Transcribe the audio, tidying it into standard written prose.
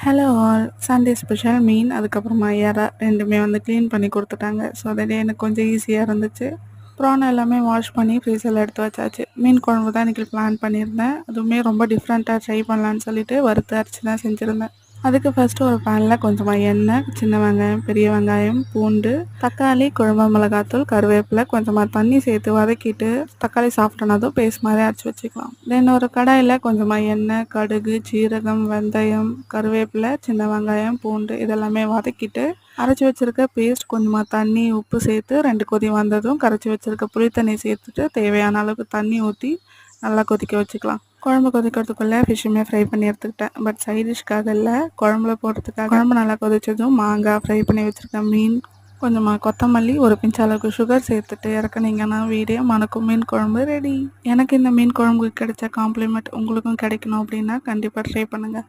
Hello all. Sunday special மீன், அதுக்கப்புறமா எறா 2மே க்ளீன் பண்ணி குடுத்துட்டாங்க. ஸோ, அதோட எனக்கு கொஞ்சம் ஈஸியா இருந்துச்சு. ப்ரான் எல்லாமே வாஷ் பண்ணி ஃப்ரீசர்ல எடுத்து வச்சாச்சு. மீன் குழம்பு தான் இன்னைக்கு பிளான் பண்ணியிருந்தேன். அதுவுமே ரொம்ப டிஃப்ரெண்ட்டா ட்ரை பண்ணலான்னு சொல்லிட்டு வறுத்து அரைச்சு தான் செஞ்சுருந்தேன். அதுக்கு ஃபர்ஸ்ட்டு ஒரு பேன்ல கொஞ்சமா எண்ணெய், சின்ன வெங்காயம், பெரிய வெங்காயம், பூண்டு, தக்காளி, குழம்பு மிளகாத்தூள், கருவேப்பிலை, கொஞ்சமா தண்ணி சேர்த்து வதக்கிட்டு தக்காளி சாஃப்டானதும் பேஸ்ட் மாதிரி அரைச்சி வச்சுக்கலாம். தென் ஒரு கடாயில் கொஞ்சமா எண்ணெய், கடுகு, ஜீரகம், வெந்தயம், கருவேப்பிலை, சின்ன வெங்காயம், பூண்டு இதெல்லாமே வதக்கிட்டு அரைச்சி வச்சிருக்க பேஸ்ட், கொஞ்சமா தண்ணி, உப்பு சேர்த்து 2 கொதி வந்ததும் கரைச்சி வச்சிருக்க புளி தண்ணி சேர்த்துட்டு தேவையான அளவுக்கு தண்ணி ஊற்றி நல்லா கொதிக்க வச்சுக்கலாம். குழம்பு கொதிக்கிறதுக்குள்ளே ஃபிஷ்ஷுமே ஃப்ரை பண்ணி எடுத்துக்கிட்டேன். பட் சைட் டிஷ்க்காக இல்லை, குழம்புல போடுறதுக்காக. குழம்பு நல்லா கொதிச்சதும் மாங்காய், ஃப்ரை பண்ணி வச்சுருக்க மீன், கொஞ்சமாக கொத்தமல்லி, ஒரு பிஞ்ச் அளவுக்கு சுகர் சேர்த்துட்டு இறக்குனீங்கன்னா வீடியோ மணக்கும் மீன் குழம்பு ரெடி. எனக்கு இந்த மீன் குழம்புக்கு கிடைச்ச காம்ப்ளிமெண்ட் உங்களுக்கும் கிடைக்கணும் அப்படின்னா கண்டிப்பாக ட்ரை பண்ணுங்கள்.